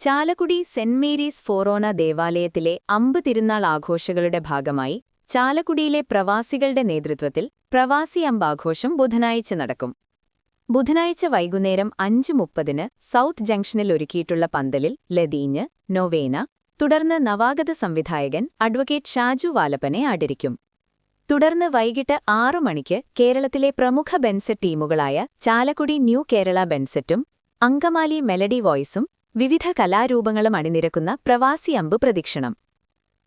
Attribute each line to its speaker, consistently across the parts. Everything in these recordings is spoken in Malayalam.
Speaker 1: ചാലക്കുടി സെന്റ് മേരീസ് ഫൊറോന ദേവാലയത്തിലെ അമ്പ് തിരുനാൾ ആഘോഷങ്ങളുടെ ഭാഗമായി ചാലക്കുടിയിലെ പ്രവാസികളുടെ നേതൃത്വത്തിൽ പ്രവാസി അമ്പാഘോഷം ബുധനാഴ്ച നടക്കും. ബുധനാഴ്ച വൈകുന്നേരം 5:30-ന് സൗത്ത് ജംഗ്ഷനിൽ ഒരുക്കിയിട്ടുള്ള പന്തലിൽ ലതീഞ്ഞ്, നൊവേന, തുടർന്ന് നവാഗത സംവിധായകൻ അഡ്വക്കേറ്റ് ഷാജു വാലപ്പനെ ആദരിക്കും. തുടർന്ന് വൈകിട്ട് 6 മണിക്ക് കേരളത്തിലെ പ്രമുഖ ബെൻസെറ്റ് ടീമുകളായ ചാലക്കുടി ന്യൂ കേരള ബെൻസെറ്റും അങ്കമാലി മെലഡി വോയ്സും വിവിധ കലാരൂപങ്ങളും അണിനിരക്കുന്ന പ്രവാസി അമ്പ് പ്രദക്ഷിണം.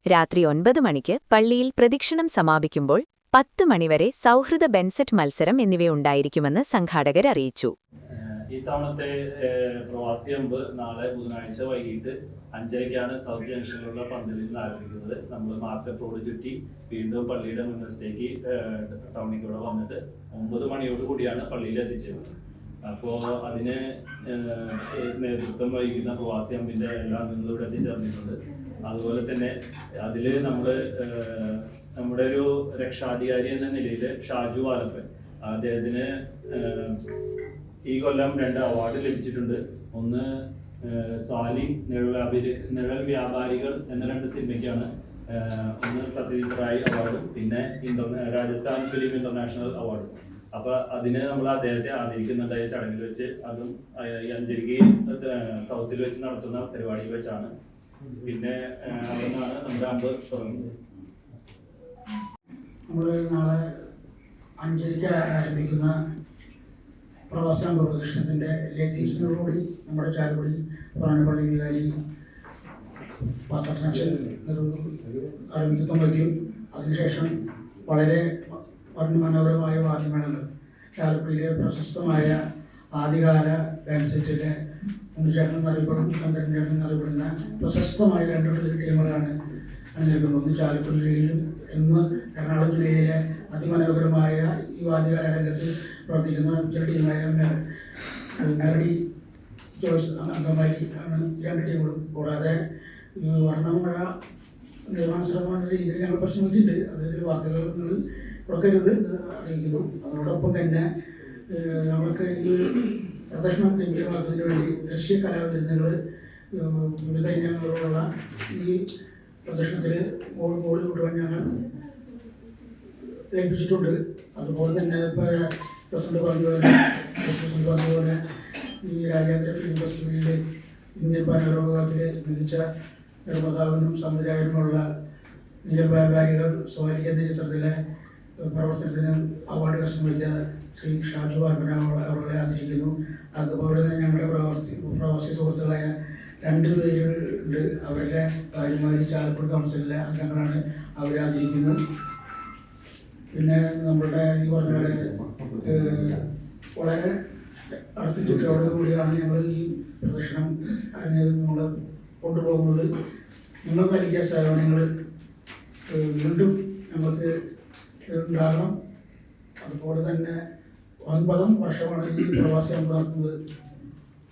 Speaker 1: രാത്രി 9 മണിക്ക് പള്ളിയിൽ പ്രദക്ഷിണം സമാപിക്കുമ്പോൾ 10 മണിവരെ സൗഹൃദ ബെൻസെറ്റ് മത്സരം എന്നിവയുണ്ടായിരിക്കുമെന്ന് സംഘാടകർ അറിയിച്ചു.
Speaker 2: ഇത്തവണത്തെ പ്രവാസി അമ്പ് നാളെ ബുധനാഴ്ച വൈകിട്ട് 5:30-ക്കാണ് സൗത്ത് ജംഗ്ഷനിലുള്ള പന്തലിൽ നിന്ന് ആരംഭിക്കുന്നത്. നമ്മൾ മാർക്കറ്റ് റോഡ് ചുറ്റി വീണ്ടും പള്ളിയുടെ മുൻവശത്തേക്ക് ടൗണിൽ കൂടെ വന്നിട്ട് 9 മണിയോടുകൂടിയാണ് പള്ളിയിൽ എത്തിച്ചേരുന്നത്. അപ്പോൾ അതിന് നേതൃത്വം വഹിക്കുന്ന പ്രവാസി അമ്പിൻ്റെ എല്ലാ അംഗങ്ങളും ഇവിടെ എത്തിച്ചേർന്നിട്ടുണ്ട്. അതുപോലെ തന്നെ അതിൽ നമ്മുടെ ഒരു രക്ഷാധികാരി എന്ന നിലയിൽ ഷാജു വാലപ്പൻ, അദ്ദേഹത്തിന് ഈ കൊല്ലം 2 അവാർഡ് ലഭിച്ചിട്ടുണ്ട്. ഒന്ന് സ്വാലി നിഴൽ വ്യാപാരികൾ എന്ന 2 സിനിമയ്ക്കാണ്. ഒന്ന് സത്യജിത് റായ് അവാർഡും പിന്നെ രാജസ്ഥാൻ ഫിലിം ഇന്റർനാഷണൽ അവാർഡും. അപ്പൊ അതിന് നമ്മൾ അദ്ദേഹത്തെ ആദരിക്കുന്നുണ്ടായ ചടങ്ങിൽ വെച്ച്, അതും അഞ്ചരികി സൗത്തിൽ വെച്ച് നടത്തുന്ന പരിപാടിയിൽ വെച്ചാണ്. പിന്നെ അവിടുന്നാണ് നമ്മുടെ അമ്പ് തുടങ്ങുന്നത്.
Speaker 3: നമ്മൾ നാളെ 5:30-ക്ക് ആരംഭിക്കുന്ന പ്രവാസി അമ്പ് പ്രദർശനത്തിന്റെ ലതീനോടുകൂടി നമ്മുടെ ചാലക്കുടി പുറാനപ്പള്ളി വികാരി പാത്രനച്ചൻ ആരംഭിക്കുന്ന വയ്ക്കും. അതിനുശേഷം വളരെ മനോഹരമായ വാദ്യമേളങ്ങൾ ചാലക്കുടിയിലെ പ്രശസ്തമായ ആദ്യകാല ബെൻസെറ്റിലെ ഉണ്ണിച്ചേട്ടൻ എന്നറിയപ്പെടും, ചന്ദ്രൻ ചേട്ടൻ എന്നറിയപ്പെടുന്ന പ്രശസ്തമായ 2 ടീമുകളാണ് അണിനിരക്കുന്നത്. ഒന്ന് ചാലക്കുടിയിലെയും ഇന്ന് എറണാകുളം ജില്ലയിലെ അതിമനോഹരമായ ഈ വാദ്യകാല രംഗത്ത് പ്രവർത്തിക്കുന്ന ചില ടീമായ മെലഡി ജോയ്സ് അങ്കമാലി ആണ് ഈ 2 ടീമുകളും. കൂടാതെ വർണ്ണമഴ നിർമ്മാണ ശ്രമമായ രീതിയിൽ ഞങ്ങൾ പരിശ്രമിക്കുന്നുണ്ട്. അതായത് വാർത്തകൾ കൊടുക്കരുത് അറിയിക്കുന്നു. അതോടൊപ്പം തന്നെ നമുക്ക് ഈ പ്രദർശനം ഗംഭീരമാക്കുന്നതിന് വേണ്ടി ദൃശ്യ കലാവിരുന്നുകൾ വിവിധ ഇനങ്ങളുള്ള ഈ പ്രദർശനത്തിൽ മോളി കൂട്ടുവാൻ ഞങ്ങൾ ഏൽപ്പിച്ചിട്ടുണ്ട്. അതുപോലെ തന്നെ ഇപ്പോൾ പ്രസിഡന്റ് പറഞ്ഞതുപോലെ ഈ രാജ്യാന്തര ഫിലിം ഫെസ്റ്റിവലിൽ ഇന്ത്യൻ പനോരമത്തിലെ മികച്ച നിർമ്മാതാവിനും സംവിധായകനുമുള്ള നിഴൽ വ്യാപാരികൾ സ്വാലി എന്ന ചിത്രത്തിലെ പ്രവർത്തനത്തിന് അവാർഡ് കരസ്ഥമാക്കിയ ശ്രീ ഷാജു വാലപ്പൻ അവരെ ആദരിക്കുന്നു. അതുപോലെ തന്നെ ഞങ്ങളുടെ പ്രവാസി സുഹൃത്തുക്കളായ 2 പേരുണ്ട്. അവരുടെ ഭാര്യമാരി ചാലക്കുടി കൗൺസിലിലെ അംഗങ്ങളാണ്. അവരെ ആദരിക്കുന്നു. പിന്നെ നമ്മളുടെ ഈ പറഞ്ഞ വളരെ അടക്കിച്ചിട്ടോട് കൂടിയാണ് ഞങ്ങൾ ഈ പ്രദർശനം നമ്മൾ കൊണ്ടുപോകുന്നത്. നിങ്ങൾ നൽകിയ സേവനങ്ങൾ വീണ്ടും ഞങ്ങൾക്ക് ഉണ്ടാകണം. അതുപോലെ തന്നെ 9 വർഷമാണ് ഈ പ്രവാസി അമ്പ് നടത്തുന്നത്.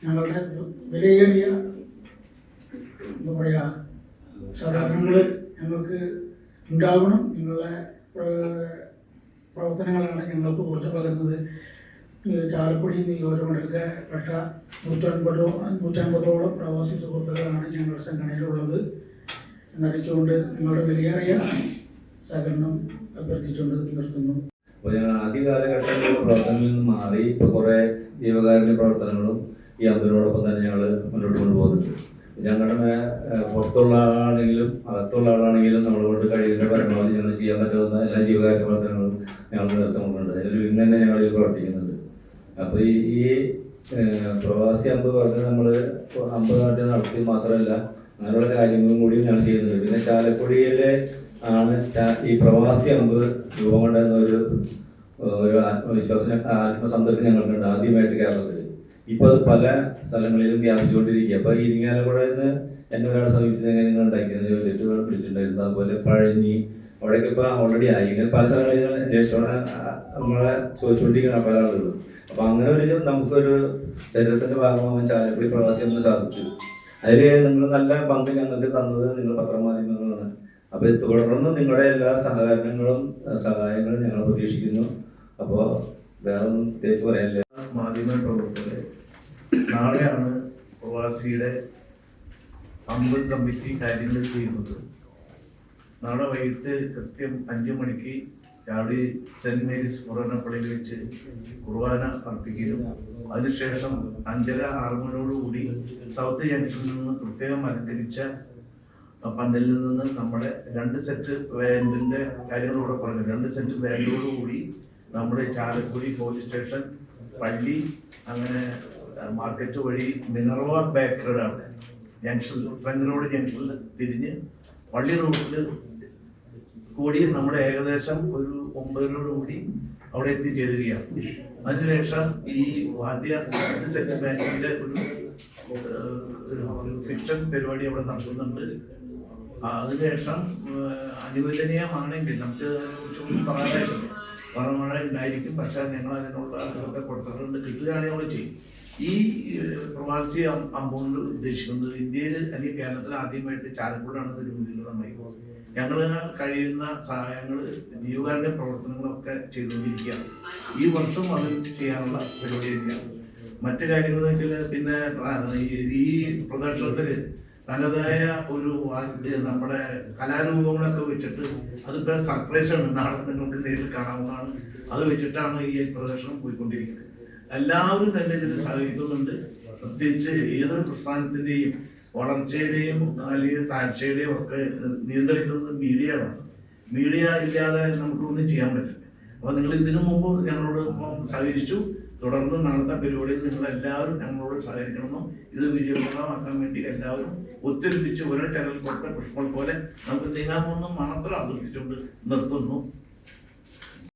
Speaker 3: ഞങ്ങളുടെ വിലയേറിയ എന്താ പറയുക സഹകരണങ്ങൾ ഞങ്ങൾക്ക് ഉണ്ടാവണം. നിങ്ങളുടെ പ്രവർത്തനങ്ങളാണ് ഞങ്ങൾക്ക് ഊർജ്ജം പകരുന്നത്. ചാലക്കുടി നിയോജകമണ്ഡലത്തിലെ പെട്ട 150ഓളം പ്രവാസി സുഹൃത്തുക്കളാണ് ഞങ്ങളുടെ സംഘടനയിലുള്ളത് എന്നറിയിച്ചുകൊണ്ട് നിങ്ങളുടെ വിലയേറിയ സഹകരണം അഭ്യർത്ഥിച്ചുകൊണ്ട് നിർത്തുന്നു.
Speaker 4: അപ്പോൾ ഞങ്ങൾ ആദ്യ കാലഘട്ടങ്ങളിലുള്ള പ്രവർത്തനങ്ങളിൽ നിന്ന് മാറി ഇപ്പോൾ കുറേ ജീവകാരുണ്യ പ്രവർത്തനങ്ങളും ഈ അമ്പിനോടൊപ്പം തന്നെ ഞങ്ങൾ മുന്നോട്ട് കൊണ്ടുപോകുന്നുണ്ട്. ഞങ്ങളുടെ പുറത്തുള്ള ആളാണെങ്കിലും അകത്തുള്ള ആളാണെങ്കിലും നമ്മളെ കൊണ്ട് കഴിയുന്ന പരമാവധി ഞങ്ങൾ ചെയ്യാൻ പറ്റുന്ന എല്ലാ ജീവകാരുണ്യ പ്രവർത്തനങ്ങളും ഞങ്ങൾ നേതൃത്വം കൊണ്ടുണ്ട്. അതിൽ ഇന്ന് തന്നെ ഞങ്ങൾ പ്രവർത്തിക്കുന്നുണ്ട്. അപ്പോൾ ഈ പ്രവാസി അമ്പ് പറഞ്ഞ് നമ്മൾ അമ്പ് നാട്ടിൽ നടത്തി മാത്രമല്ല അങ്ങനെയുള്ള കാര്യങ്ങളും കൂടിയും ഞങ്ങൾ ചെയ്യുന്നുണ്ട്. പിന്നെ ചാലക്കുടിയിലെ ആണ് ഈ പ്രവാസി അമ്പ് രൂപം കൊണ്ടെന്നൊരു ആത്മവിശ്വാസം, ആത്മസംതൃപ്തി ഞങ്ങൾക്കുണ്ട്. ആദ്യമായിട്ട് കേരളത്തിൽ ഇപ്പോൾ അത് പല സ്ഥലങ്ങളിലും വ്യാപിച്ചുകൊണ്ടിരിക്കുക. അപ്പോൾ ഇരിങ്ങാലക്കുട നിന്ന് എന്നെ ഒരാൾ സമീപിച്ചത് എങ്ങനെ നിങ്ങൾ ഉണ്ടാക്കിയെന്ന് ചോദിച്ചിട്ട് വിളിച്ചിട്ടുണ്ടായിരുന്നു. അതുപോലെ പഴഞ്ഞി അവിടെയൊക്കെ ഇപ്പോൾ ഓൾറെഡി ആയി. ഇങ്ങനെ പല സ്ഥലങ്ങളിൽ നമ്മളെ ചോദിച്ചുകൊണ്ടിരിക്കുന്ന പല ആളുകളും. അപ്പോൾ അങ്ങനെ നമുക്കൊരു ചരിത്രത്തിൻ്റെ ഭാഗമാകാൻ ചാലക്കുടി പ്രവാസി അമ്പ് സാധിച്ചു. അതിൽ നിങ്ങൾ നല്ല പങ്ക് ഞങ്ങൾക്ക് തന്നത് നിങ്ങൾ പത്രമാധ്യമങ്ങളാണ്. അപ്പോൾ തുടർന്ന് നിങ്ങളുടെ എല്ലാ സഹകരണങ്ങളും സഹായങ്ങളും ഞങ്ങൾ പ്രതീക്ഷിക്കുന്നു. അപ്പോൾ വേറെ ഒന്നും പ്രത്യേകിച്ച് പറയാനില്ല.
Speaker 5: മാധ്യമ പ്രവർത്തകരെ നാളെയാണ് പ്രവാസിയുടെ അമ്പ് കമ്മിറ്റി കാര്യങ്ങൾ ചെയ്യുന്നത്. നാളെ വൈകിട്ട് കൃത്യം 5 മണിക്ക് ചാവടി സെന്റ് മേരീസ് ഫൊറോന പള്ളിയിൽ വെച്ച് കുർബാന അർപ്പിക്കലും അതിനുശേഷം 5:30-6 മണിയോടുകൂടി സൗത്ത് ജംഗ്ഷനിൽ നിന്ന് പ്രത്യേകം അലങ്കരിച്ച പന്തലിൽ നിന്ന് നമ്മുടെ 2 സെറ്റ് ബാൻഡിന്റെ കാര്യങ്ങളൂടെ പറഞ്ഞു. 2 സെറ്റ് ബാൻഡോടുകൂടി നമ്മുടെ ചാലക്കുടി പോലീസ് സ്റ്റേഷൻ, പള്ളി, അങ്ങനെ മാർക്കറ്റ് വഴി മിനർവ ബേക്കറിയുടെ ജംഗ്ഷനിൽ, ട്രങ്ക് റോഡ് ജംഗ്ഷനിൽ തിരിഞ്ഞ് പള്ളി റോഡിൽ കൂടി നമ്മുടെ ഏകദേശം ഒരു 9:00 അവിടെ എത്തിച്ചേരുകയാണ്. അതിനുശേഷം ഈ വാദ്യ സെറ്റ് ബാൻഡിന്റെ ഒരു ഫിക്ഷൻ പരിപാടി അവിടെ നടത്തുന്നുണ്ട്. അതിനുശേഷം അനുവദനീയമാണെങ്കിൽ നമുക്ക് കുറച്ചുകൂടി പറയാനായിരുന്നു, മഴ ഉണ്ടായിരിക്കും. പക്ഷെ ഞങ്ങൾ അതിനുള്ള അതൊക്കെ കൊടുത്തിട്ടുണ്ട്. കിട്ടുകയാണെങ്കിൽ നമ്മൾ ചെയ്യും. ഈ പ്രവാസി അമ്പുകൊണ്ട് ഉദ്ദേശിക്കുന്നത് ഇന്ത്യയിൽ അല്ലെങ്കിൽ കേരളത്തിൽ ആദ്യമായിട്ട് ചാലക്കുടിയാണ് ഒരു രൂപീകൃതമായി. ഞങ്ങൾ കഴിയുന്ന സഹായങ്ങൾ ജീവകാരുണ്യ പ്രവർത്തനങ്ങളൊക്കെ ചെയ്തുകൊണ്ടിരിക്കുകയാണ്. ഈ വർഷം അത് ചെയ്യാനുള്ള പരിപാടിയൊക്കെയാണ്. മറ്റു കാര്യങ്ങൾ വെച്ചാൽ പിന്നെ ഈ പ്രദർശനത്തിൽ തനതായ ഒരു നമ്മുടെ കലാരൂപങ്ങളൊക്കെ വെച്ചിട്ട് അതിപ്പോ സർപ്രൈസ് ആണ്, നാളെ നിങ്ങൾക്ക് നേരിൽ കാണാവുന്നതാണ്. അത് വെച്ചിട്ടാണ് ഈ പ്രദർശനം പോയിക്കൊണ്ടിരിക്കുന്നത്. എല്ലാവരും തന്നെ ഇതിൽ സഹകരിക്കുന്നുണ്ട്. പ്രത്യേകിച്ച് ഏതൊരു പ്രസ്ഥാനത്തിന്റെയും വളർച്ചയുടെയും അല്ലെങ്കിൽ താഴ്ചയുടെയും ഒക്കെ നിയന്ത്രിക്കുന്നത് മീഡിയയാണ്. മീഡിയ ഇല്ലാതെ നമുക്കൊന്നും ചെയ്യാൻ പറ്റില്ല. അപ്പോൾ നിങ്ങൾ ഇതിനു മുമ്പ് ഞങ്ങളോട് സഹകരിച്ചു. തുടർന്ന് നാളത്തെ പരിപാടിയിൽ നിങ്ങളെല്ലാവരും ഞങ്ങളോട് സഹകരിക്കണമെന്നും ഇത് വിജയപ്രദമാക്കാൻ വേണ്ടി എല്ലാവരും ഒത്തൊരുമിച്ച് ഓരോ ചാനൽ കൊടുത്ത പുഷ്പങ്ങൾ പോലെ നമുക്ക് നീങ്ങാമെന്നും മാത്രം അഭ്യർത്ഥിച്ചുകൊണ്ട് നിർത്തുന്നു.